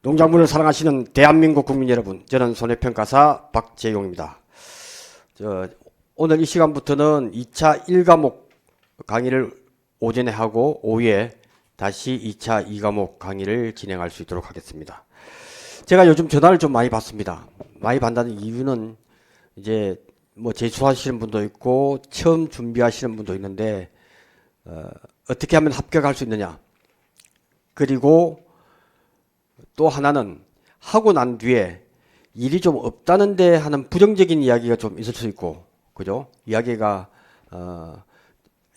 농작물을 사랑하시는 대한민국 국민 여러분, 저는 손해평가사 박재용입니다. 오늘 이 시간부터는 2차 1과목 강의를 오전에 하고 오후에 다시 2차 2과목 강의를 진행할 수 있도록 하겠습니다. 제가 요즘 전화를 좀 많이 받습니다. 많이 받는 이유는 이제 뭐 재수하시는 분도 있고 처음 준비하시는 분도 있는데 어떻게 하면 합격할 수 있느냐, 그리고 또 하나는 하고 난 뒤에 일이 좀 없다는데 하는 부정적인 이야기가 좀 있을 수 있고, 그죠? 이야기가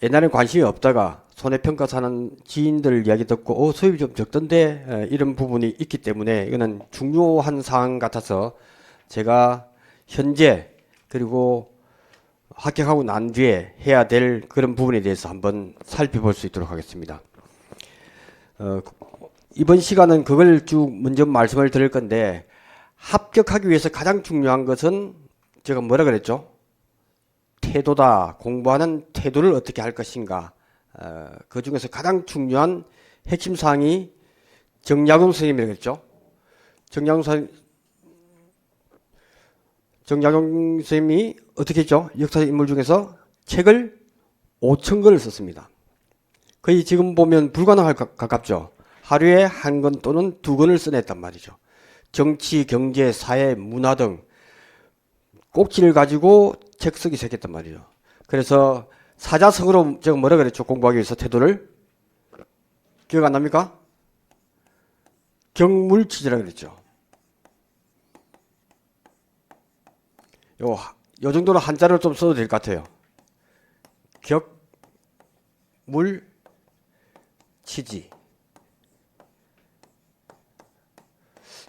옛날엔 관심이 없다가 손해평가사는 지인들 이야기 듣고 수입이 좀 적던데 이런 부분이 있기 때문에 이거는 중요한 사항 같아서 제가 현재 그리고 합격하고 난 뒤에 해야 될 그런 부분에 대해서 한번 살펴볼 수 있도록 하겠습니다. 이번 시간은 그걸 쭉 먼저 말씀을 드릴 건데, 합격하기 위해서 가장 중요한 것은 제가 뭐라 그랬죠? 태도다. 공부하는 태도를 어떻게 할 것인가. 그 중에서 가장 중요한 핵심 사항이 정약용 선생님이라고 했죠. 정약용 선생님이 어떻게 했죠? 역사 인물 중에서 책을 5,000권을 썼습니다. 거의 지금 보면 불가능할 가깝죠. 하루에 1권 또는 2권을 써냈단 말이죠. 정치, 경제, 사회, 문화 등 꼭지를 가지고 책 쓰기 시작했단 말이죠. 그래서 사자성어로 제가 뭐라 그랬죠? 공부하기 위해서 태도를. 기억 안 납니까? 격물치지라고 그랬죠. 요 정도는 한자를 좀 써도 될 것 같아요. 격물치지.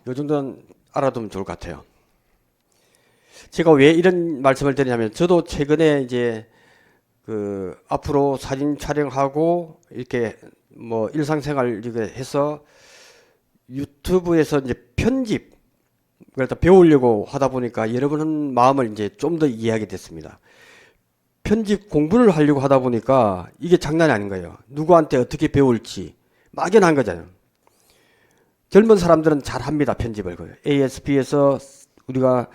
요 정도는 알아두면 좋을 것 같아요. 제가 왜 이런 말씀을 드리냐면, 저도 최근에 이제 앞으로 사진 촬영하고 이렇게 뭐 일상생활 이렇게 해서 유튜브에서 이제 편집, 그러다 배우려고 하다 보니까 여러분 마음을 이제 좀 더 이해하게 됐습니다. 편집 공부를 하려고 하다 보니까 이게 장난이 아닌 거예요. 누구한테 어떻게 배울지 막연한 거잖아요. 젊은 사람들은 잘 합니다, 편집을. ASP에서 우리가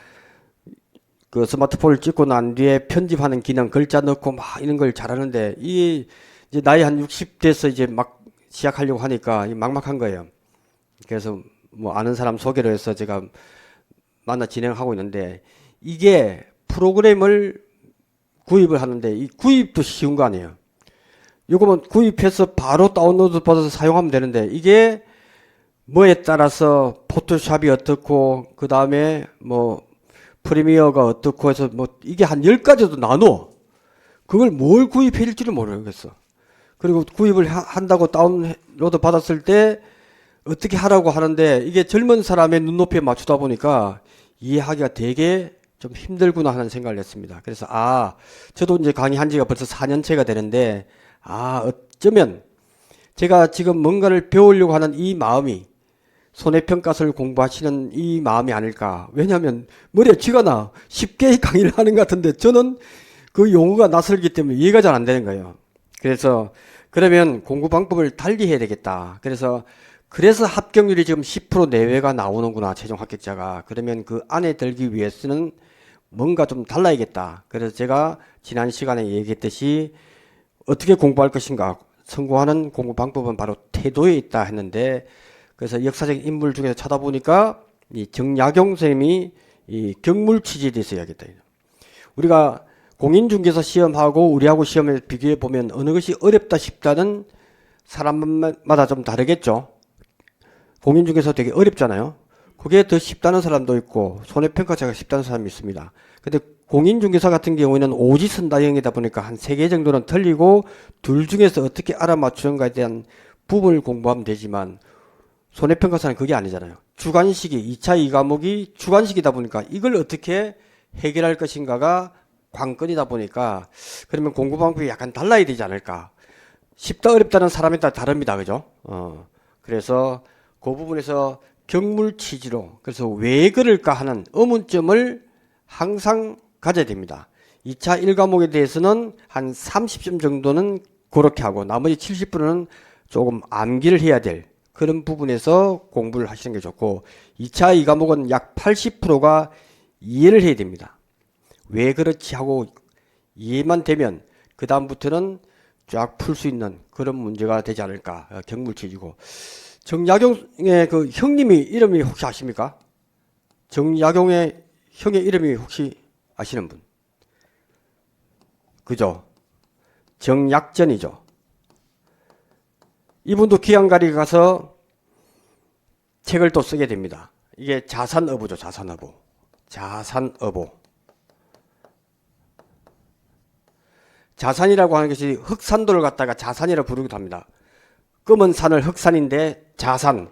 그 스마트폰을 찍고 난 뒤에 편집하는 기능, 글자 넣고 막 이런 걸 잘하는데, 이 이제 나이 한 60 돼서 이제 막 시작하려고 하니까 막막한 거예요. 그래서 뭐 아는 사람 소개로 해서 제가 만나 진행하고 있는데, 이게 프로그램을 구입을 하는데 이 구입도 쉬운 거 아니에요. 요거면 구입해서 바로 다운로드 받아서 사용하면 되는데, 이게 뭐에 따라서 포토샵이 어떻고 그 다음에 뭐 프리미어가 어떻고 해서 뭐 이게 한 10가지도 나눠. 그걸 뭘 구입해야 될지를 모르겠어. 그리고 구입을 한다고 다운로드 받았을 때 어떻게 하라고 하는데, 이게 젊은 사람의 눈높이에 맞추다 보니까 이해하기가 되게 좀 힘들구나 하는 생각을 했습니다. 그래서 저도 이제 강의한 지가 벌써 4년째가 되는데, 어쩌면 제가 지금 뭔가를 배우려고 하는 이 마음이 손해평가서를 공부하시는 이 마음이 아닐까. 왜냐하면 머리에 쥐가 나. 쉽게 강의를 하는 것 같은데 저는 그 용어가 낯설기 때문에 이해가 잘 안 되는 거예요. 그래서 그러면 공부 방법을 달리 해야 되겠다. 그래서 합격률이 지금 10% 내외가 나오는구나, 최종 합격자가. 그러면 그 안에 들기 위해서는 뭔가 좀 달라야겠다. 그래서 제가 지난 시간에 얘기했듯이 어떻게 공부할 것인가, 성공하는 공부 방법은 바로 태도에 있다 했는데, 그래서 역사적 인물 중에서 찾아보니까 이 정약용 선생님이 이 격물치지에 대해서 이야기했다. 우리가 공인중개사 시험하고 우리하고 시험을 비교해 보면 어느 것이 어렵다 쉽다는 사람마다 좀 다르겠죠. 공인중개사 되게 어렵잖아요. 그게 더 쉽다는 사람도 있고 손해평가사가 쉽다는 사람이 있습니다. 근데 공인중개사 같은 경우에는 오지선다형이다 보니까 한 3개 정도는 틀리고, 둘 중에서 어떻게 알아맞추는가에 대한 부분을 공부하면 되지만, 손해평가사는 그게 아니잖아요. 주관식이 2차 2과목이 주관식이다 보니까 이걸 어떻게 해결할 것인가가 관건이다 보니까, 그러면 공부 방법이 약간 달라야 되지 않을까. 쉽다 어렵다는 사람에 따라 다릅니다. 그죠? 그래서 그 부분에서 격물치지로, 그래서 왜 그럴까 하는 의문점을 항상 가져야 됩니다. 2차 1과목에 대해서는 한 30점 정도는 그렇게 하고 나머지 70%는 조금 암기를 해야 될 그런 부분에서 공부를 하시는 게 좋고 2차 2과목은 약 80%가 이해를 해야 됩니다. 왜 그렇지 하고 이해만 되면 그 다음부터는 쫙 풀 수 있는 그런 문제가 되지 않을까. 경물치지고 정약용의 그 형님이 이름이 혹시 아십니까? 정약용의 형의 이름이 혹시 아시는 분? 그죠? 정약전이죠. 이분도 귀양가리 가서 책을 또 쓰게 됩니다. 이게 자산어부죠. 자산어부. 자산어부. 자산이라고 하는 것이 흑산도를 갖다가 자산이라고 부르기도 합니다. 검은 산을 흑산인데 자산.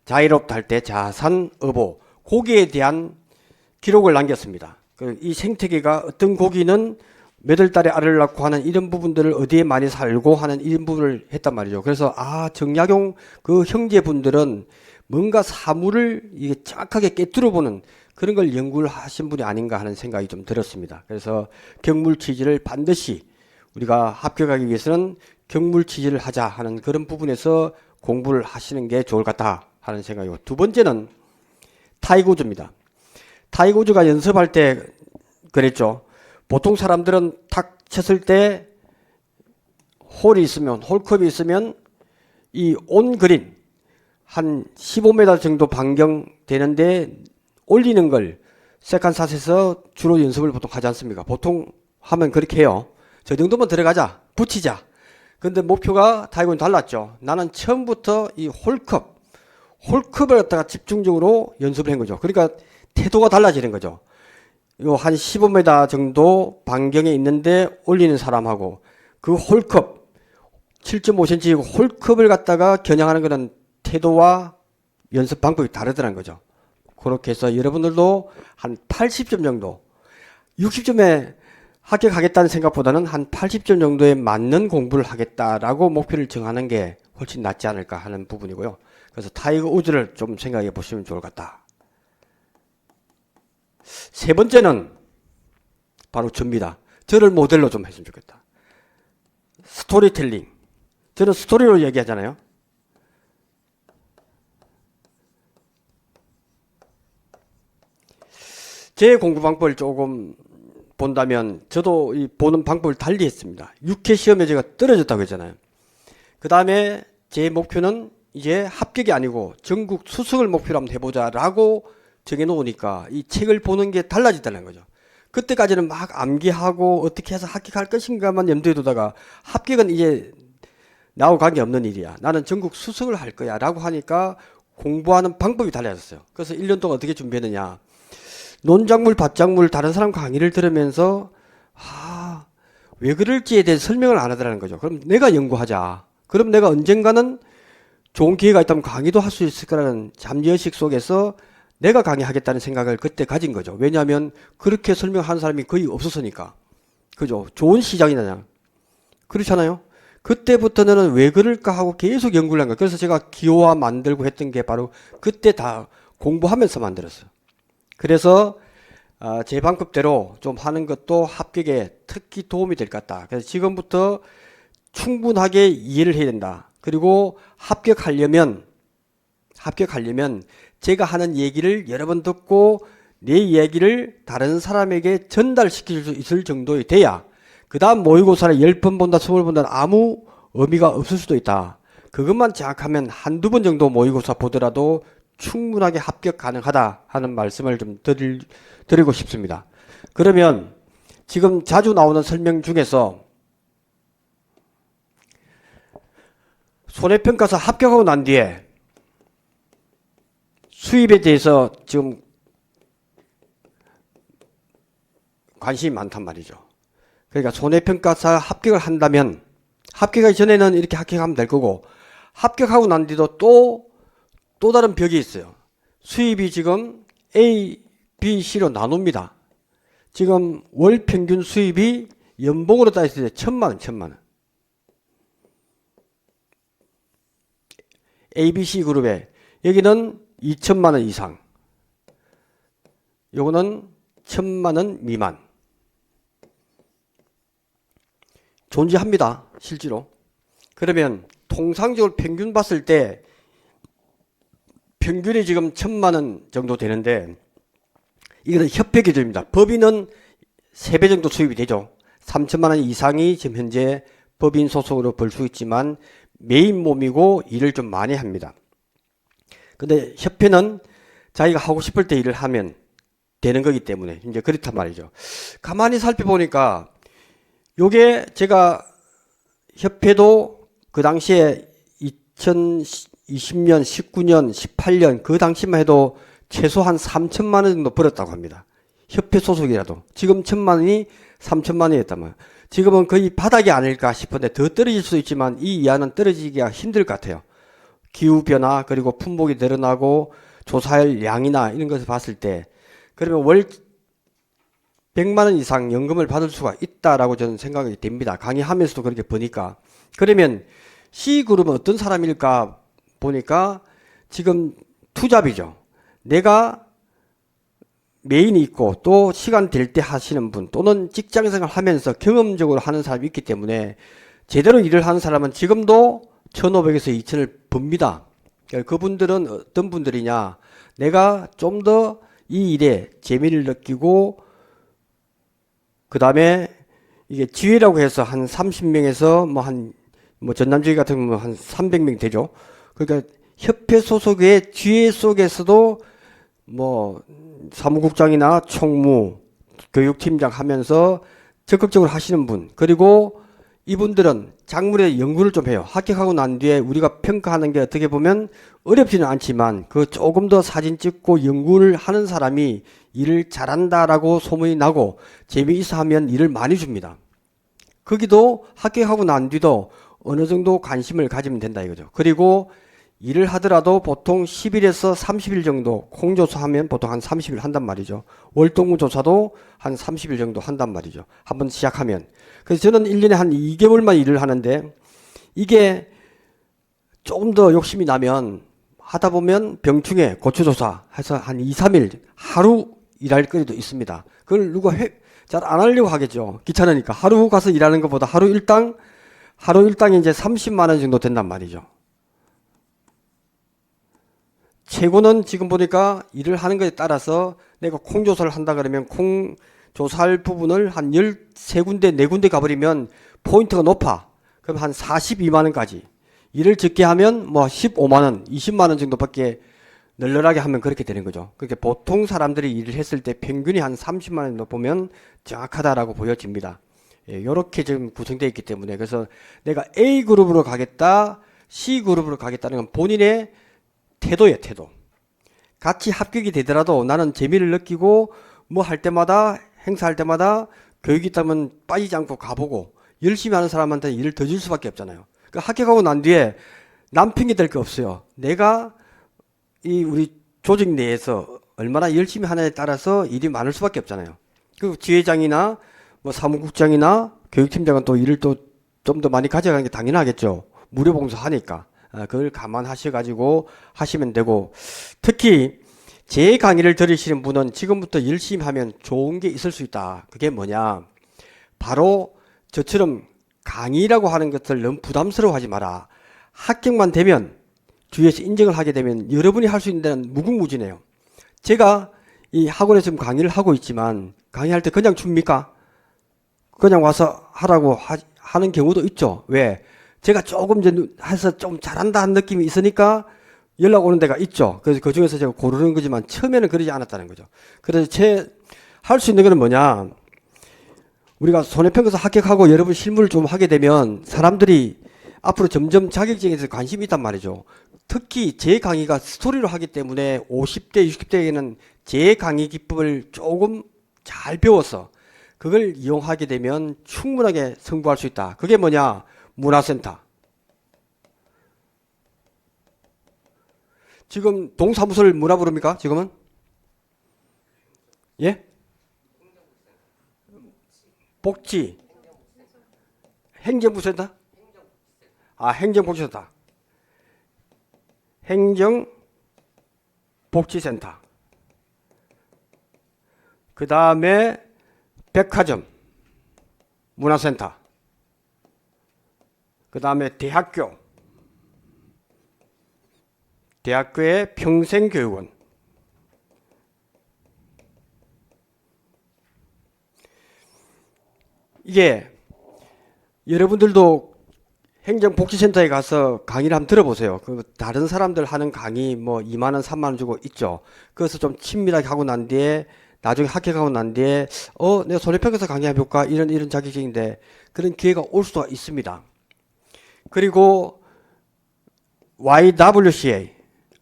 자유롭다 할 때 자산어부. 고기에 대한 기록을 남겼습니다. 이 생태계가 어떤 고기는 몇 월 달에 알을 낳고 하는 이런 부분들을 어디에 많이 살고 하는 이런 부분을 했단 말이죠. 그래서 정약용 그 형제분들은 뭔가 사물을 이게 정확하게 깨뜨려 보는 그런 걸 연구를 하신 분이 아닌가 하는 생각이 좀 들었습니다. 그래서 경물치지를 반드시 우리가 합격하기 위해서는 경물치지를 하자 하는 그런 부분에서 공부를 하시는 게 좋을 것 같다 하는 생각이고, 두 번째는 타이거우즈입니다. 타이거우즈가 연습할 때 그랬죠. 보통 사람들은 탁 쳤을 때 홀이 있으면, 홀컵이 있으면 이 온 그린 한 15m 정도 반경 되는데 올리는 걸 세컨샷에서 주로 연습을 보통 하지 않습니까? 보통 하면 그렇게 해요. 저 정도만 들어가자, 붙이자. 근데 목표가 타이거는 달랐죠. 나는 처음부터 이 홀컵을 갖다가 집중적으로 연습을 한 거죠. 그러니까 태도가 달라지는 거죠. 요 한 15m 정도 반경에 있는데 올리는 사람하고 그 홀컵 7.5cm 홀컵을 갖다가 겨냥하는 그런 태도와 연습 방법이 다르더라는 거죠. 그렇게 해서 여러분들도 한 80점 정도, 60점에 합격하겠다는 생각보다는 한 80점 정도에 맞는 공부를 하겠다라고 목표를 정하는 게 훨씬 낫지 않을까 하는 부분이고요. 그래서 타이거 우즈를 좀 생각해 보시면 좋을 것 같다. 세 번째는 바로 저입니다. 저를 모델로 좀 했으면 좋겠다. 스토리텔링. 저는 스토리로 얘기하잖아요. 제 공부 방법을 조금 본다면 저도 이 보는 방법을 달리 했습니다. 6회 시험에 제가 떨어졌다고 했잖아요. 그 다음에 제 목표는 이제 합격이 아니고 전국 수석을 목표로 한번 해보자라고 정해놓으니까 이 책을 보는 게 달라졌다는 거죠. 그때까지는 막 암기하고 어떻게 해서 합격할 것인가만 염두에 두다가 합격은 이제 나하고 관계없는 일이야. 나는 전국 수석을 할 거야 라고 하니까 공부하는 방법이 달라졌어요. 그래서 1년 동안 어떻게 준비했느냐. 논작물, 밭작물 다른 사람 강의를 들으면서 왜 그럴지에 대해 설명을 안 하더라는 거죠. 그럼 내가 연구하자. 그럼 내가 언젠가는 좋은 기회가 있다면 강의도 할 수 있을 거라는 잠재의식 속에서 내가 강의하겠다는 생각을 그때 가진 거죠. 왜냐하면 그렇게 설명하는 사람이 거의 없었으니까. 그죠? 좋은 시장이냐. 그렇잖아요. 그때부터는 왜 그럴까 하고 계속 연구를 한 거예요. 그래서 제가 기호화 만들고 했던 게 바로 그때 다 공부하면서 만들었어요. 그래서 제 방법대로 좀 하는 것도 합격에 특히 도움이 될 것 같다. 그래서 지금부터 충분하게 이해를 해야 된다. 그리고 합격하려면 제가 하는 얘기를 여러 번 듣고 내 이야기를 다른 사람에게 전달시킬 수 있을 정도의 돼야 그 다음 모의고사를 10번 본다 20번 본다 아무 의미가 없을 수도 있다. 그것만 정확하면 한두 번 정도 모의고사 보더라도 충분하게 합격 가능하다 하는 말씀을 좀 드리고 싶습니다. 그러면 지금 자주 나오는 설명 중에서 손해평가사 합격하고 난 뒤에 수입에 대해서 지금 관심이 많단 말이죠. 그러니까 손해평가사 합격을 한다면 합격하기 전에는 이렇게 합격하면 될 거고 합격하고 난 뒤도 또 다른 벽이 있어요. 수입이 지금 A, B, C로 나눕니다. 지금 월 평균 수입이 연봉으로 따졌을 때 1,000만 원. A, B, C 그룹에 여기는 2,000만 원 이상. 요거는 1,000만 원 미만. 존재합니다. 실제로. 그러면 통상적으로 평균 봤을 때 평균이 지금 1,000만 원 정도 되는데 이거는 협회 기준입니다. 법인은 3배 정도 수입이 되죠. 3천만 원 이상이 지금 현재 법인 소속으로 벌 수 있지만 메인 몸이고 일을 좀 많이 합니다. 근데 협회는 자기가 하고 싶을 때 일을 하면 되는 거기 때문에 이제 그렇단 말이죠. 가만히 살펴보니까 요게 제가 협회도 그 당시에 2020년, 19년, 18년 그 당시만 해도 최소한 3천만 원 정도 벌었다고 합니다. 협회 소속이라도. 지금 1,000만 원이 3천만 원이었단 말이에요. 지금은 거의 바닥이 아닐까 싶은데 더 떨어질 수도 있지만 이 이하는 떨어지기가 힘들 것 같아요. 기후변화 그리고 품목이 늘어나고 조사할 양이나 이런 것을 봤을 때 그러면 월 100만 원 이상 연금을 받을 수가 있다라고 저는 생각이 됩니다. 강의하면서도 그렇게 보니까. 그러면 C그룹은 어떤 사람일까 보니까 지금 투잡이죠. 내가 메인이 있고 또 시간 될 때 하시는 분 또는 직장생활 하면서 경험적으로 하는 사람이 있기 때문에 제대로 일을 하는 사람은 지금도 1,500에서 2,000을 봅니다. 그분들은 어떤 분들이냐, 내가 좀 더 이 일에 재미를 느끼고 그 다음에 이게 지회라고 해서 한 30명에서 뭐 전남지회 같은 경우는 한 300명 되죠. 그러니까 협회 소속의 지회 속에서도 뭐 사무국장이나 총무, 교육팀장 하면서 적극적으로 하시는 분, 그리고 이분들은 작물에 연구를 좀 해요. 합격하고 난 뒤에 우리가 평가하는 게 어떻게 보면 어렵지는 않지만 그 조금 더 사진 찍고 연구를 하는 사람이 일을 잘한다라고 소문이 나고 재미있어 하면 일을 많이 줍니다. 거기도 합격하고 난 뒤도 어느 정도 관심을 가지면 된다 이거죠. 그리고 일을 하더라도 보통 10일에서 30일 정도 콩조사하면 보통 한 30일 한단 말이죠. 월동무 조사도 한 30일 정도 한단 말이죠. 한번 시작하면. 그래서 저는 1년에 한 2개월만 일을 하는데 이게 조금 더 욕심이 나면 하다 보면 병충해 고추조사 해서 한 2, 3일 하루 일할 거리도 있습니다. 그걸 누가 잘 안 하려고 하겠죠. 귀찮으니까. 하루 가서 일하는 것보다 하루 일당이 이제 30만 원 정도 된단 말이죠. 최고는 지금 보니까 일을 하는 것에 따라서 내가 콩조사를 한다 그러면 콩조사할 부분을 한 13군데, 4군데 가버리면 포인트가 높아. 그럼 한 42만 원까지. 일을 적게 하면 뭐 15만 원, 20만 원 정도밖에 널널하게 하면 그렇게 되는 거죠. 그러니까 보통 사람들이 일을 했을 때 평균이 한 30만 원 정도 보면 정확하다라고 보여집니다. 예, 이렇게 지금 구성되어 있기 때문에 그래서 내가 A그룹으로 가겠다, C그룹으로 가겠다는 건 본인의 태도예요, 태도. 같이 합격이 되더라도 나는 재미를 느끼고 뭐 할 때마다 행사할 때마다 교육이 있다면 빠지지 않고 가보고 열심히 하는 사람한테 일을 더 줄 수밖에 없잖아요. 그러니까 합격하고 난 뒤에 남 핑계 댈 게 없어요. 내가 우리 조직 내에서 얼마나 열심히 하냐에 따라서 일이 많을 수밖에 없잖아요. 그 지회장이나 뭐 사무국장이나 교육팀장은 또 일을 또 좀 더 많이 가져가는 게 당연하겠죠. 무료 봉사하니까. 그걸 감안하셔가지고 하시면 되고, 특히 제 강의를 들으시는 분은 지금부터 열심히 하면 좋은 게 있을 수 있다. 그게 뭐냐? 바로 저처럼 강의라고 하는 것을 너무 부담스러워하지 마라. 합격만 되면 주위에서 인정을 하게 되면 여러분이 할 수 있는 데는 무궁무진해요. 제가 이 학원에서 지금 강의를 하고 있지만 강의할 때 그냥 줍니까? 그냥 와서 하라고 하는 경우도 있죠. 왜? 제가 조금 해서 좀 잘한다 하는 느낌이 있으니까 연락 오는 데가 있죠. 그래서 그 중에서 제가 고르는 거지만 처음에는 그러지 않았다는 거죠. 그래서 할 수 있는 거는 뭐냐? 우리가 손해평가서 합격하고 여러분 실무를 좀 하게 되면 사람들이 앞으로 점점 자격증에서 관심이 있단 말이죠. 특히 제 강의가 스토리로 하기 때문에 50대, 60대에는 제 강의 기법을 조금 잘 배워서 그걸 이용하게 되면 충분하게 승부할 수 있다. 그게 뭐냐? 문화센터. 지금 동사무소를 뭐라 부릅니까? 지금은? 예? 복지. 행정부센터? 행정복지센터. 행정복지센터. 그 다음에 백화점, 문화센터. 그 다음에 대학교, 대학교의 평생교육원. 이게 여러분들도 행정복지센터에 가서 강의를 한번 들어보세요. 그 다른 사람들 하는 강의 뭐 2만 원, 3만 원 주고 있죠. 그래서 좀 친밀하게 하고 난 뒤에 나중에 합격하고 난 뒤에 내가 손해평가사 강의해볼까 이런 자격증인데 그런 기회가 올 수가 있습니다. 그리고 YWCA,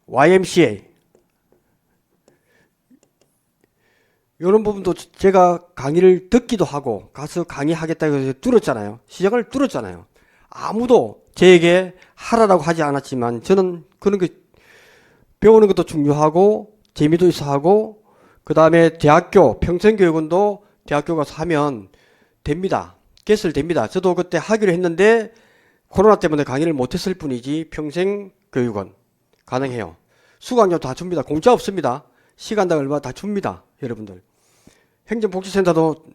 YMCA 이런 부분도 제가 강의를 듣기도 하고 가서 강의하겠다고 해서 뚫었잖아요. 시장을 뚫었잖아요. 아무도 저에게 하라고 하지 않았지만 저는 그런 게 배우는 것도 중요하고 재미도 있어 하고 그 다음에 대학교 평생교육원도 대학교 가서 하면 됩니다. 개설됩니다. 저도 그때 하기로 했는데 코로나 때문에 강의를 못했을 뿐이지 평생교육원 가능해요. 수강료 다 줍니다. 공짜 없습니다. 시간당 얼마 다 줍니다. 여러분들. 행정복지센터도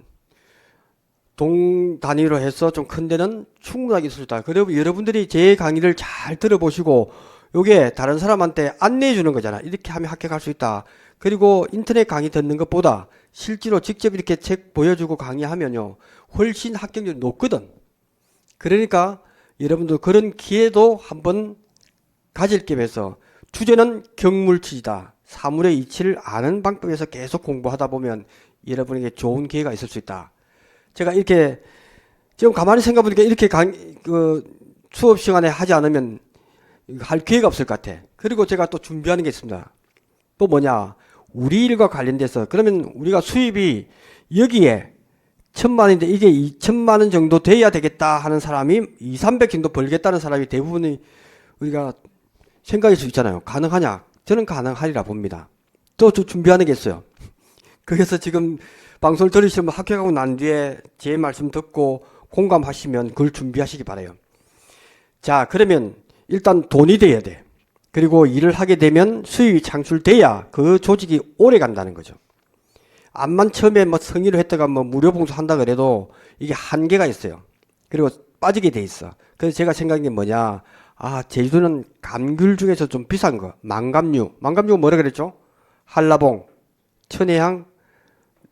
동 단위로 해서 좀 큰 데는 충분하게 있을 수 있다. 그리고 여러분들이 제 강의를 잘 들어보시고 요게 다른 사람한테 안내해 주는 거잖아. 이렇게 하면 합격할 수 있다. 그리고 인터넷 강의 듣는 것보다 실제로 직접 이렇게 책 보여주고 강의하면요 훨씬 합격률이 높거든. 그러니까 여러분들 그런 기회도 한번 가질 겸해서 주제는 경물치이다. 사물의 이치를 아는 방법에서 계속 공부하다 보면 여러분에게 좋은 기회가 있을 수 있다. 제가 이렇게 지금 가만히 생각해보니까 이렇게 수업 시간에 하지 않으면 할 기회가 없을 것 같아. 그리고 제가 또 준비하는 게 있습니다. 또 뭐냐? 우리 일과 관련돼서 그러면 우리가 수입이 여기에 1,000만 원인데 이게 2,000만 원 정도 돼야 되겠다 하는 사람이 2, 300 정도 벌겠다는 사람이 대부분이 우리가 생각할 수 있잖아요. 가능하냐? 저는 가능하리라 봅니다. 또 준비하는 게 있어요. 그래서 지금 방송을 들으시면 합격하고 난 뒤에 제 말씀 듣고 공감하시면 그걸 준비하시기 바라요. 자, 그러면 일단 돈이 돼야 돼. 그리고 일을 하게 되면 수입이 창출돼야 그 조직이 오래 간다는 거죠. 암만 처음에 뭐 성의를 했다가 뭐 무료 봉사한다 그래도 이게 한계가 있어요. 그리고 빠지게 돼 있어. 그래서 제가 생각한 게 뭐냐. 제주도는 감귤 중에서 좀 비싼 거. 망감류. 망감류가 뭐라 그랬죠? 한라봉, 천혜향,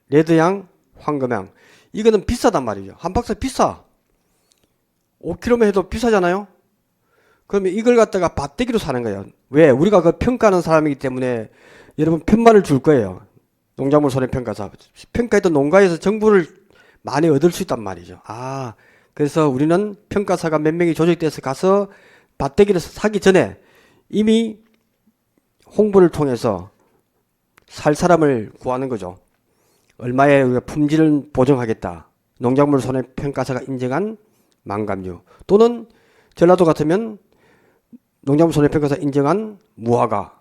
레드향, 황금향. 이거는 비싸단 말이죠. 한 박스 비싸. 5kg만 해도 비싸잖아요? 그러면 이걸 갖다가 밭대기로 사는 거예요. 왜? 우리가 그 평가하는 사람이기 때문에 여러분 편만을 줄 거예요. 농작물 손해평가사. 평가했던 농가에서 정보를 많이 얻을 수 있단 말이죠. 그래서 우리는 평가사가 몇 명이 조직돼서 가서 밭대기를 사기 전에 이미 홍보를 통해서 살 사람을 구하는 거죠. 얼마의 우리가 품질을 보정하겠다. 농작물 손해평가사가 인정한 망감류 또는 전라도 같으면 농작물 손해평가사 인정한 무화과,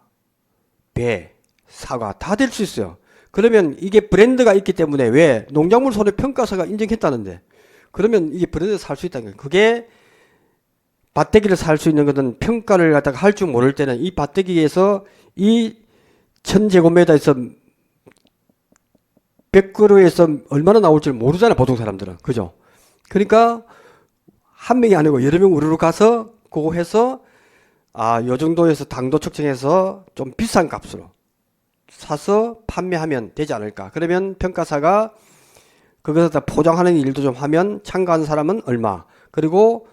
배, 사과 다 될 수 있어요. 그러면 이게 브랜드가 있기 때문에 왜 농작물 손해평가사가 인정했다는데 그러면 이게 브랜드에서 살 수 있다는 거예요. 그게 밭대기를 살 수 있는 것은 평가를 갖다가 할 줄 모를 때는 이 밭대기에서 이 1000제곱미터에서 100그루에서 얼마나 나올 줄 모르잖아요. 보통 사람들은. 그죠? 그러니까 한 명이 아니고 여러 명 우르르 가서 그거 해서 요 정도에서 당도 측정해서 좀 비싼 값으로 사서 판매하면 되지 않을까. 그러면 평가사가 그것을 다 포장하는 일도 좀 하면 참가한 사람은 얼마, 그리고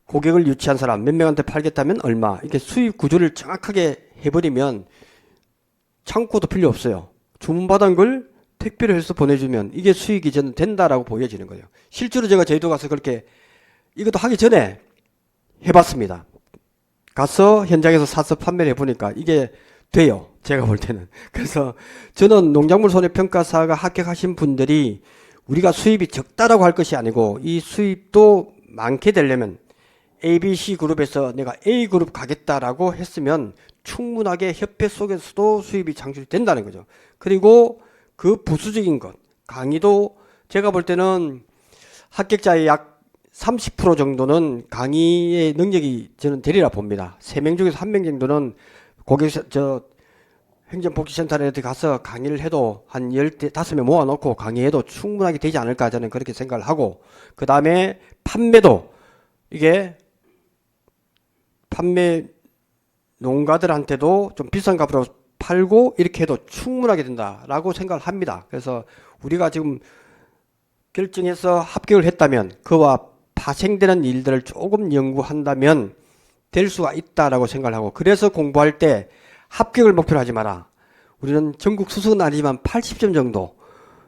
고객을 유치한 사람 몇 명한테 팔겠다면 얼마, 이렇게 수입 구조를 정확하게 해버리면 창고도 필요 없어요. 주문받은 걸 택배로 해서 보내주면 이게 수익이 저는 된다라고 보여지는 거예요. 실제로 제가 제주도 가서 그렇게 이것도 하기 전에 해봤습니다. 가서 현장에서 사서 판매를 해보니까 이게 돼요. 제가 볼 때는. 그래서 저는 농작물 손해평가사가 합격하신 분들이 우리가 수입이 적다라고 할 것이 아니고 이 수입도 많게 되려면 ABC 그룹에서 내가 A그룹 가겠다라고 했으면 충분하게 협회 속에서도 수입이 창출된다는 거죠. 그리고 그 부수적인 것, 강의도 제가 볼 때는 합격자의 약 30% 정도는 강의의 능력이 저는 되리라 봅니다. 3명 중에서 1명 정도는 행정복지센터에 가서 강의를 해도 한 15명 모아놓고 강의해도 충분하게 되지 않을까 저는 그렇게 생각을 하고, 그 다음에 판매도 이게 판매 농가들한테도 좀 비싼 값으로 팔고 이렇게 해도 충분하게 된다라고 생각을 합니다. 그래서 우리가 지금 결정해서 합격을 했다면 그와 파생되는 일들을 조금 연구한다면 될 수가 있다라고 생각을 하고, 그래서 공부할 때 합격을 목표로 하지 마라. 우리는 전국 수석은 아니지만 80점 정도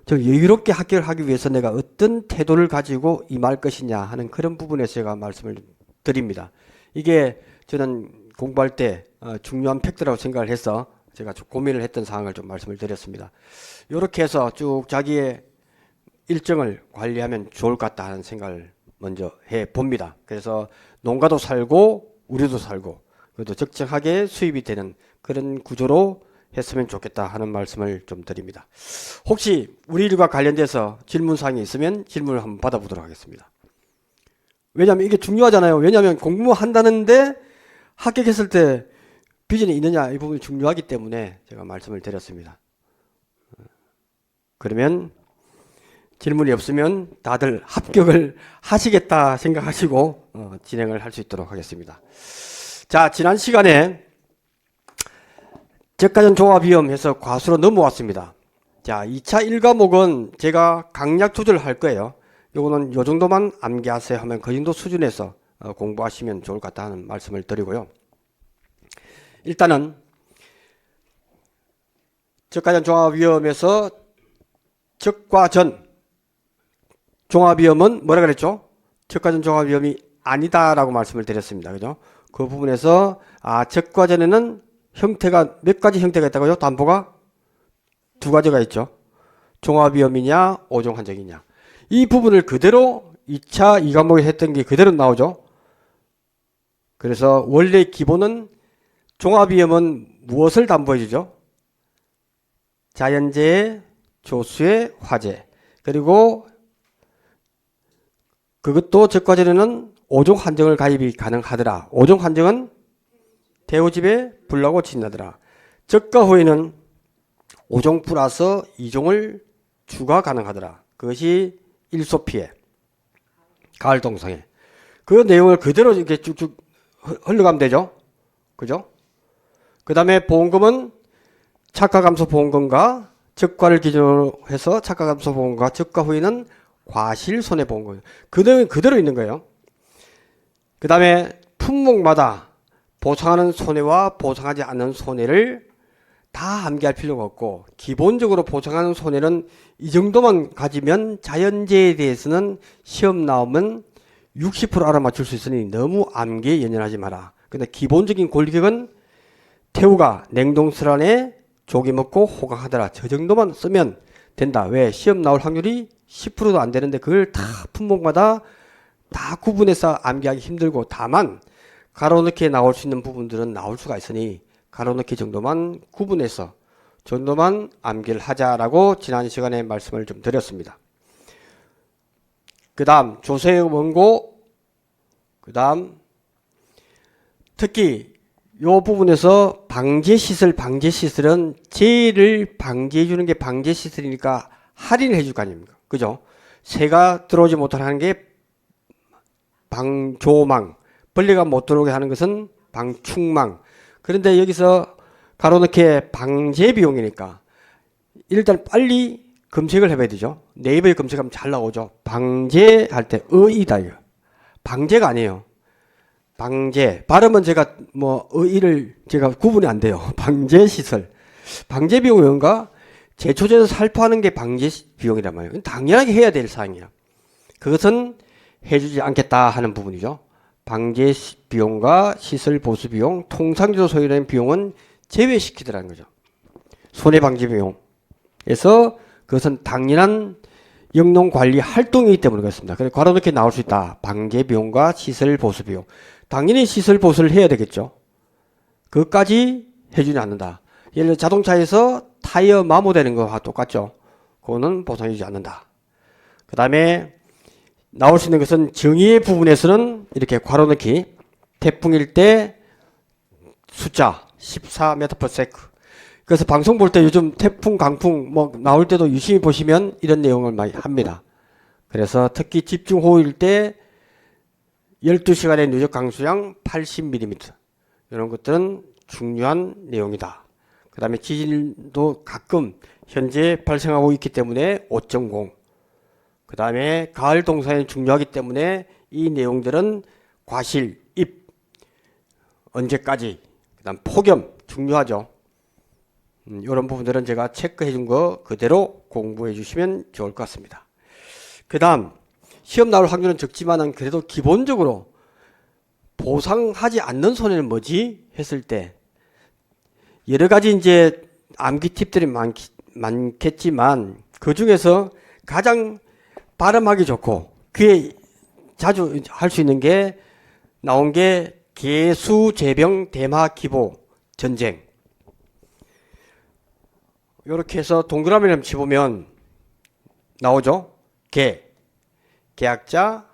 좀 여유롭게 합격을 하기 위해서 내가 어떤 태도를 가지고 임할 것이냐 하는 그런 부분에서 제가 말씀을 드립니다. 이게 저는 공부할 때 중요한 팩트라고 생각을 해서 제가 좀 고민을 했던 사항을 좀 말씀을 드렸습니다. 이렇게 해서 쭉 자기의 일정을 관리하면 좋을 것 같다 하는 생각을 먼저 해 봅니다. 그래서 농가도 살고 우리도 살고 그래도 적정하게 수입이 되는 그런 구조로 했으면 좋겠다 하는 말씀을 좀 드립니다. 혹시 우리 일과 관련돼서 질문사항이 있으면 질문을 한번 받아보도록 하겠습니다. 왜냐하면 이게 중요하잖아요. 왜냐하면 공부 한다는데 합격했을 때 비전이 있느냐, 이 부분이 중요하기 때문에 제가 말씀을 드렸습니다. 그러면 질문이 없으면 다들 합격을 하시겠다 생각하시고 진행을 할 수 있도록 하겠습니다. 자, 지난 시간에 저가전 종합위험해서 과수로 넘어왔습니다. 자, 2차 1과목은 제가 강약 조절을 할 거예요. 요거는 요 정도만 암기하세요 하면 그 정도 수준에서 공부하시면 좋을 것 같다는 말씀을 드리고요. 일단은 저가전 종합위험에서 적과 전 종합위험은 뭐라 그랬죠? 적과전 종합위험이 아니다라고 말씀을 드렸습니다. 그죠? 그 부분에서 적과 전에는 형태가 몇 가지 형태가 있다고요? 담보가 두 가지가 있죠. 종합위험이냐, 오종한정이냐. 이 부분을 그대로 2차 2과목에 했던 게 그대로 나오죠. 그래서 원래 기본은 종합위험은 무엇을 담보해 주죠? 자연재해, 조수의 화재, 그리고 그것도 적과전에는 5종 한정을 가입이 가능하더라. 5종 한정은 대우집에 불나고 진나더라. 적과 후에는 5종 플러스 2종을 추가 가능하더라. 그것이 일소피해, 가을동성애. 그 내용을 그대로 이렇게 쭉쭉 흘러가면 되죠. 그죠? 그 다음에 보험금은 착가감소보험금과 적과를 기준으로 해서 착가감소보험금과 적과 후에는 과실손해보험금. 그 내용이 그대로 있는 거예요. 그 다음에 품목마다 보상하는 손해와 보상하지 않는 손해를 다 암기할 필요가 없고, 기본적으로 보상하는 손해는 이 정도만 가지면 자연재해에 대해서는 시험 나오면 60% 알아맞힐 수 있으니 너무 암기에 연연하지 마라. 근데 기본적인 권리격은 태우가 냉동실 안에 조개 먹고 호강하더라. 저 정도만 쓰면 된다. 왜? 시험 나올 확률이 10%도 안 되는데 그걸 다 품목마다 다 구분해서 암기하기 힘들고, 다만 가로넣기에 나올 수 있는 부분들은 나올 수가 있으니 가로넣기 정도만 구분해서 정도만 암기를 하자라고 지난 시간에 말씀을 좀 드렸습니다. 그 다음 조세 원고, 그 다음 특히 요 부분에서 방제시설은 재해를 방지해 주는 게 방제시설이니까 할인을 해줄 거 아닙니까? 그죠? 새가 들어오지 못하는 게 방조망, 벌레가 못 들어오게 하는 것은 방충망. 그런데 여기서 가로넣기에 방제 비용이니까 일단 빨리 검색을 해봐야 되죠. 네이버에 검색하면 잘 나오죠. 방제할 때 의이다 이거. 방제가 아니에요. 방제. 발음은 제가 의의를 제가 구분이 안 돼요. 방제 시설. 방제 비용이 뭔가? 제초제에서 살포하는 게 방제 비용이란 말이에요. 당연하게 해야 될 사항이야. 그것은 해주지 않겠다 하는 부분이죠. 방제 비용과 시설 보수 비용, 통상적으로 소요되는 비용은 제외시키더라는 거죠. 손해방지 비용에서 그것은 당연한 영농관리 활동이기 때문에 그렇습니다. 그래서 괄호넣기 나올 수 있다. 방제 비용과 시설 보수 비용. 당연히 시설 보수를 해야 되겠죠. 그것까지 해주지 않는다. 예를 들어 자동차에서 타이어 마모되는 거와 똑같죠. 그거는 보상해주지 않는다. 그 다음에 나올 수 있는 것은 정의의 부분에서는 이렇게 괄호넣기, 태풍일 때 숫자 14m/s. 그래서 방송 볼 때 요즘 태풍, 강풍 나올 때도 유심히 보시면 이런 내용을 많이 합니다. 그래서 특히 집중호우일 때 12시간의 누적 강수량 80mm 이런 것들은 중요한 내용이다. 그 다음에 지진도 가끔 현재 발생하고 있기 때문에 5.0. 그 다음에 가을 동사에 중요하기 때문에 이 내용들은 과실, 입, 언제까지, 그 다음 폭염 중요하죠. 이런 부분들은 제가 체크해 준 거 그대로 공부해 주시면 좋을 것 같습니다. 그 다음 시험 나올 확률은 적지만은 그래도 기본적으로 보상하지 않는 손해는 뭐지? 했을 때 여러 가지 이제 암기 팁들이 많겠지만 그 중에서 가장 발음하기 좋고 귀에 자주 할 수 있는 게 나온 게 개수, 재병, 대마, 기보, 전쟁. 이렇게 해서 동그라미를 한번 치보면 나오죠. 계약자,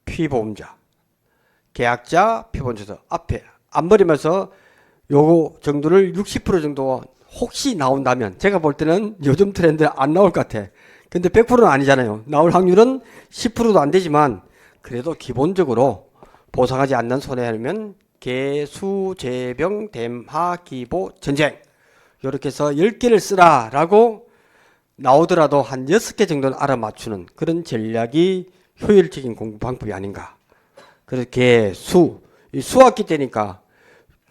피보험자. 계약자, 피보험자. 앞에 안 버리면서 요거 정도를 60% 정도 혹시 나온다면 제가 볼 때는 요즘 트렌드 안 나올 것 같아. 근데 100%는 아니잖아요. 나올 확률은 10%도 안 되지만 그래도 기본적으로 보상하지 않는 손해면 개수, 재병, 댐하, 기보, 전쟁 이렇게 해서 10개를 쓰라 라고 나오더라도 한 6개 정도는 알아맞추는 그런 전략이 효율적인 공부 방법이 아닌가. 그래서 개수, 이 수학기 때니까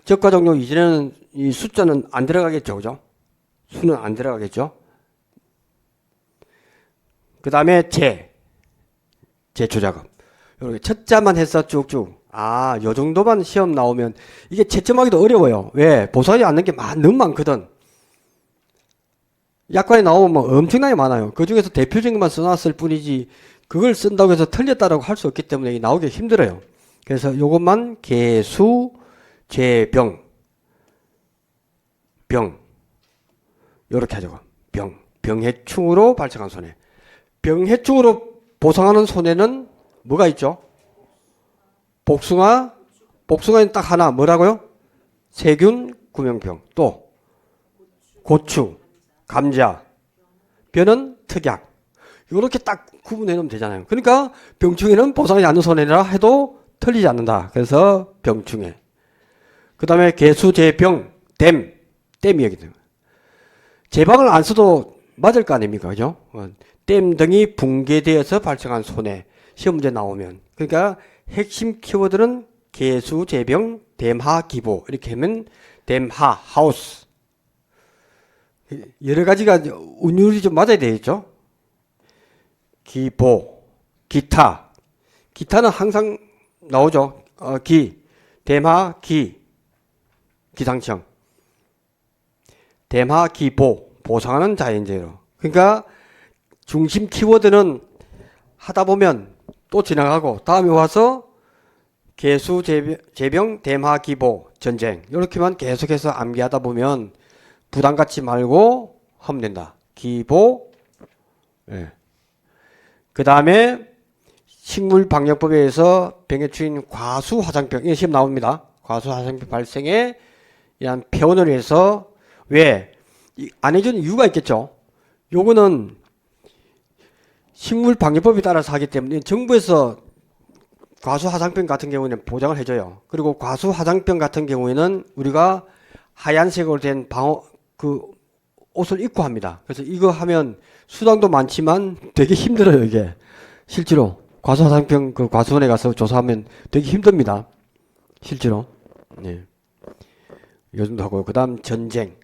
적과 종료 이전에는 이 숫자는 안 들어가겠죠. 그죠? 수는 안 들어가겠죠. 그 다음에 제초작업. 이렇게 첫자만 해서 쭉쭉. 아, 요 정도만 시험 나오면 이게 채점하기도 어려워요. 왜? 보상하지 않는 게 너무 많거든. 약관에 나오면 뭐 엄청나게 많아요. 그 중에서 대표적인 것만 써놨을 뿐이지 그걸 쓴다고 해서 틀렸다라고 할 수 없기 때문에 나오기 힘들어요. 그래서 요것만 개수, 재병, 병 요렇게 하자고. 병해충으로 발생한 손해. 병해충으로 보상하는 손해는 뭐가 있죠? 복숭아는 딱 하나 뭐라고요? 세균, 구명병. 또 고추, 감자, 벼는 특약. 이렇게 딱 구분해 놓으면 되잖아요. 그러니까 병충해는 보상하지 않는 손해라 해도 틀리지 않는다. 그래서 병충해. 그 다음에 개수, 재병, 댐이 여기 있는 거예요. 제방을 안 써도 맞을 거 아닙니까? 그죠? 댐 등이 붕괴되어서 발생한 손해. 시험 문제 나오면. 그러니까 핵심 키워드는 개수, 재병, 댐하, 기보. 이렇게 하면 댐하, 하우스. 여러 가지가 운율이 좀 맞아야 되겠죠? 기보, 기타. 기타는 항상 나오죠. 댐하, 기상청. 댐하, 기보. 보상하는 자연재해로. 그러니까 중심 키워드는 하다 보면 또 지나가고 다음에 와서 개수, 재병, 댐하, 기보, 전쟁 이렇게만 계속해서 암기하다 보면 부담 갖지 말고 하면 된다. 기보. 예. 그 다음에 식물방역법에 의해서 병해충인 과수화상병 이게 시험 나옵니다. 과수화상병 발생에 이한 표현을 해서 왜 안 해주는 이유가 있겠죠. 요거는 식물방역법에 따라서 하기 때문에 정부에서 과수화상병 같은 경우에는 보장을 해줘요. 그리고 과수화상병 같은 경우에는 우리가 하얀색으로 된 옷을 입고 합니다. 그래서 이거 하면 수당도 많지만 되게 힘들어요, 이게. 실제로. 과수화상병 과수원에 가서 조사하면 되게 힘듭니다. 실제로. 네. 요즘도 하고. 그 다음 전쟁.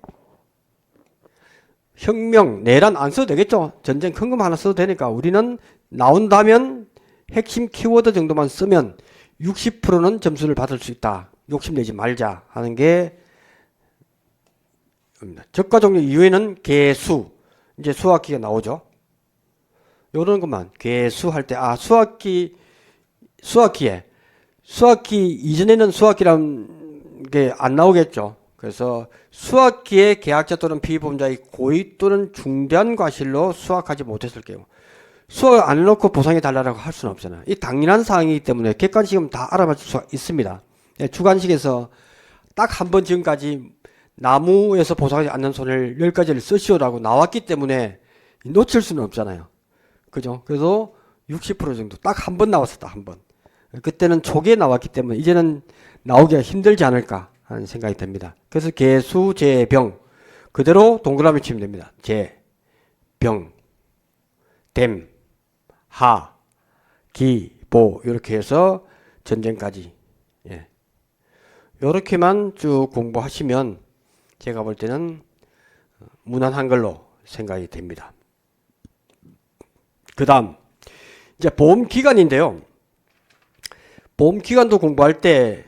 혁명, 내란 안 써도 되겠죠? 전쟁 큰 것만 하나 써도 되니까 우리는 나온다면 핵심 키워드 정도만 쓰면 60%는 점수를 받을 수 있다. 욕심내지 말자 하는 게 적과 종류 이후에는 개수, 이제 수학기가 나오죠. 요런 것만 개수 할 때 수학기 이전에는 수학기라는 게 안 나오겠죠. 그래서 수학기에 계약자 또는 피보험자의 고의 또는 중대한 과실로 수학하지 못했을 경우 수학 안 해놓고 보상해 달라고 할 수는 없잖아요. 이 당연한 사항이기 때문에 객관식은 다 알아맞힐 수가 있습니다. 주관식에서 딱 한 번 지금까지 나무에서 보상하지 않는 손해를 10가지를 쓰시오라고 나왔기 때문에 놓칠 수는 없잖아요. 그죠? 그래서 60% 정도 딱 한 번 나왔었다. 한 번. 그때는 초기에 나왔기 때문에 이제는 나오기가 힘들지 않을까. 하는 생각이 듭니다. 그래서 개수, 재, 병 그대로 동그라미 치면 됩니다. 재, 병, 댐, 하, 기, 보 이렇게 해서 전쟁까지 예. 이렇게만 쭉 공부하시면 제가 볼 때는 무난한 걸로 생각이 됩니다. 그 다음 이제 보험기간인데요. 보험기간도 공부할 때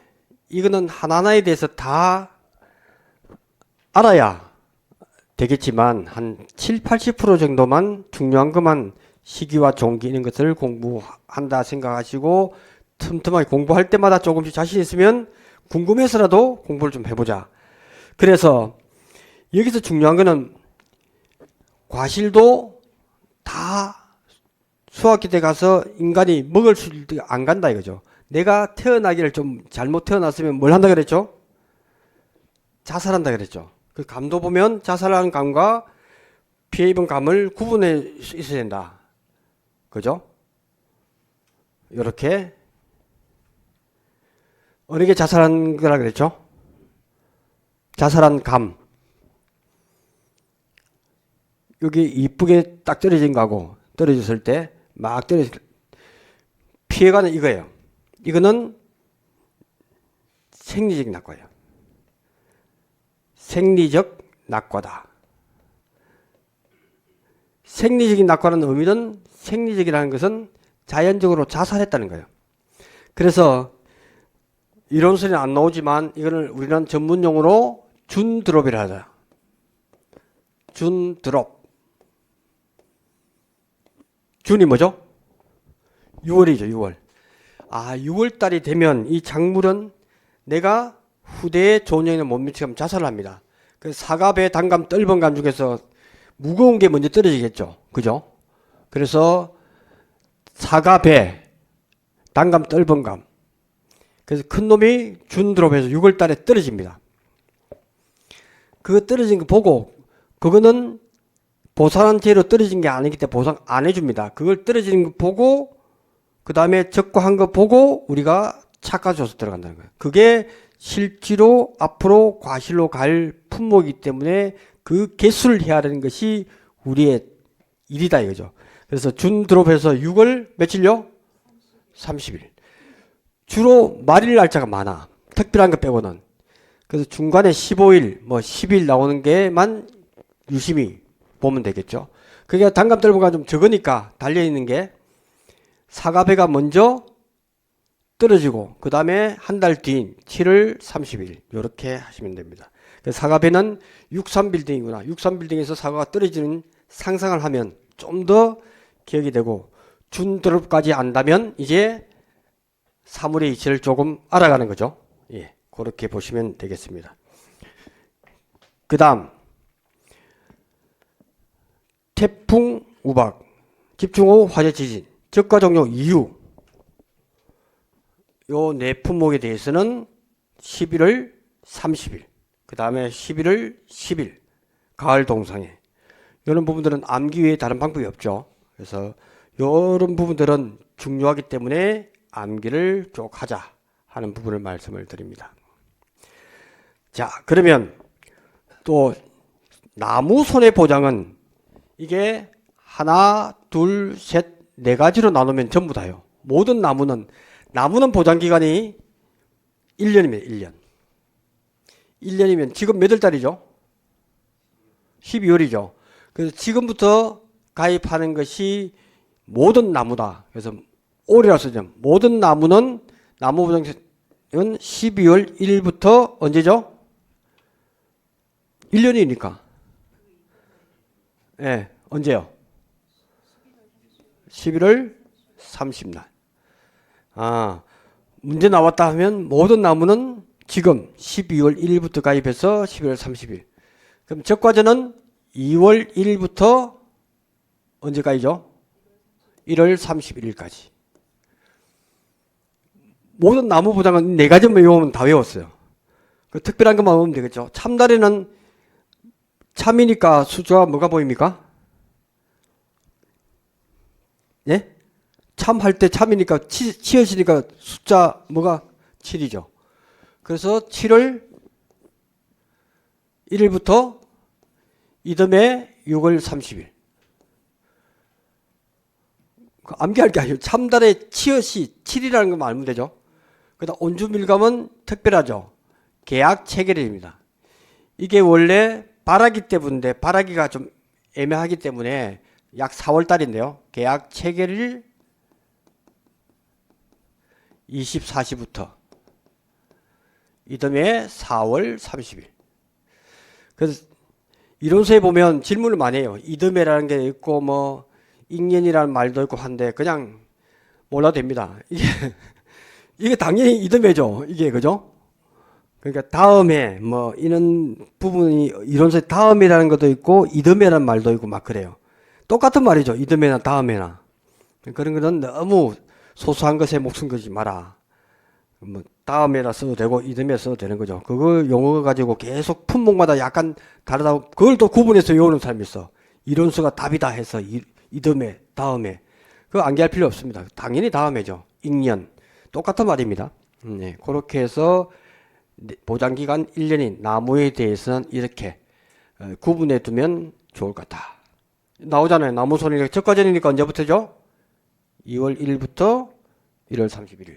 이거는 하나하나에 대해서 다 알아야 되겠지만 한 7, 80% 정도만 중요한 것만 시기와 종기 있는 것을 공부한다 생각하시고 틈틈하게 공부할 때마다 조금씩 자신 있으면 궁금해서라도 공부를 좀 해보자. 그래서 여기서 중요한 거는 과실도 다 수학기 때 가서 인간이 먹을 수 안 간다 이거죠. 내가 태어나기를 좀 잘못 태어났으면 뭘 한다 그랬죠? 자살한다 그랬죠. 그 감도 보면 자살하는 감과 피해 입은 감을 구분해 있어야 된다. 그죠? 이렇게 어느 게 자살한 거라 그랬죠? 자살한 감. 여기 이쁘게 딱 떨어진 거하고 떨어졌을 때 막 떨어질 피해가는 이거예요. 이거는 생리적 낙과예요. 생리적 낙과다. 생리적인 낙과는 의미는 생리적이라는 것은 자연적으로 자살했다는 거예요. 그래서 이론서는 안 나오지만 이거는 우리는 전문용어로 준드롭이라 하자. 준드롭. 준이 뭐죠? 6월이죠, 6월. 아, 6월 달이 되면 이 작물은 내가 후대에 좋은 영향을 못 미치면 자살을 합니다. 그래서 사과, 배, 단감, 떫은감 중에서 무거운 게 먼저 떨어지겠죠. 그죠? 그래서 사과, 배, 단감, 떫은감. 그래서 큰 놈이 준드롭해서 6월 달에 떨어집니다. 그거 떨어진 거 보고 그거는 보상한 채로 떨어진 게 아니기 때문에 보상 안 해줍니다. 그걸 떨어지는 거 보고 그 다음에 적과한 거 보고 우리가 착가줘서 들어간다는 거예요. 그게 실지로 앞으로 과실로 갈 품목이기 때문에 그 개수를 헤아리는 것이 우리의 일이다 이거죠. 그래서 준드롭해서 6월 며칠요? 30일. 주로 말일 날짜가 많아. 특별한 거 빼고는. 그래서 중간에 15일, 뭐 10일 나오는 게만 유심히 보면 되겠죠. 그게 단감 떫은감 좀 적으니까 달려있는 게 사과배가 먼저 떨어지고 그 다음에 한 달 뒤인 7월 30일 이렇게 하시면 됩니다. 사과배는 63빌딩이구나. 63빌딩에서 사과가 떨어지는 상상을 하면 좀 더 기억이 되고 준드롭까지 안다면 이제 사물의 이치를 조금 알아가는 거죠. 예, 그렇게 보시면 되겠습니다. 그 다음 태풍, 우박, 집중호우, 화재, 지진, 적과 종료 이유 요 네 품목에 대해서는 11월 30일 그 다음에 11월 10일 가을 동상에 이런 부분들은 암기 외에 다른 방법이 없죠. 그래서 이런 부분들은 중요하기 때문에 암기를 쭉 하자 하는 부분을 말씀을 드립니다. 자, 그러면 또 나무 손해보장은 이게 하나, 둘, 셋, 네 가지로 나누면 전부 다요. 모든 나무는 보장기간이 1년입니다. 1년. 1년이면 지금 몇 월 달이죠? 12월이죠. 그래서 지금부터 가입하는 것이 모든 나무다. 그래서 올해라 쓰죠. 모든 나무는 나무 보장은 12월 1일부터 언제죠? 1년이니까. 예, 네, 언제요? 11월 30날. 아, 문제 나왔다 하면 모든 나무는 지금 12월 1일부터 가입해서 11월 30일. 그럼 적과제는 2월 1일부터 언제까지죠? 1월 31일까지. 모든 나무 보장은 네 가지만 외우면 다 외웠어요. 그 특별한 것만 외우면 되겠죠. 참다리는 참이니까 숫자가 뭐가 보입니까? 예? 참할 때 참이니까 치어지니까 숫자 뭐가 7이죠. 그래서 7월 1일부터 이듬해 6월 30일. 암기할 게 아니에요. 참달의 치엇이 7이라는 것만 알면 되죠. 그다음 온주밀감은 특별하죠. 계약 체결일입니다. 이게 원래 발하기 때문인데 발하기가 좀 애매하기 때문에 약 4월 달인데요. 계약 체결일 24시부터 이듬해 4월 30일. 그래서 이론서에 보면 질문을 많이 해요. 이듬해라는 게 있고 뭐 익년이라는 말도 있고 한데 그냥 몰라도 됩니다. 이게 당연히 이듬해죠. 이게 그죠? 그러니까 다음에 뭐 이런 부분이 이론서에 다음이라는 것도 있고 이듬해라는 말도 있고 막 그래요. 똑같은 말이죠. 이듬해나 다음에나. 그런 거는 너무 소소한 것에 목숨 걸지 마라. 뭐 다음에나 써도 되고 이듬해 써도 되는 거죠. 그걸 용어 가지고 계속 품목마다 약간 다르다고 그걸 또 구분해서 외우는 사람이 있어. 이론서가 답이다 해서 이듬해, 다음에. 그거 암기할 필요 없습니다. 당연히 다음에죠. 익년. 똑같은 말입니다. 네, 그렇게 해서 보장기간 1년인 나무에 대해서는 이렇게 구분해 두면 좋을 것 같다. 나오잖아요. 나무 손일 적과전이니까 언제부터죠? 2월 1일부터 1월 31일.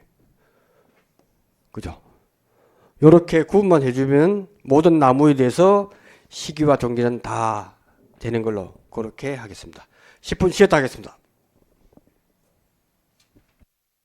그죠? 요렇게 구분만 해주면 모든 나무에 대해서 시기와 종기는 다 되는 걸로 그렇게 하겠습니다. 10분 쉬었다 하겠습니다.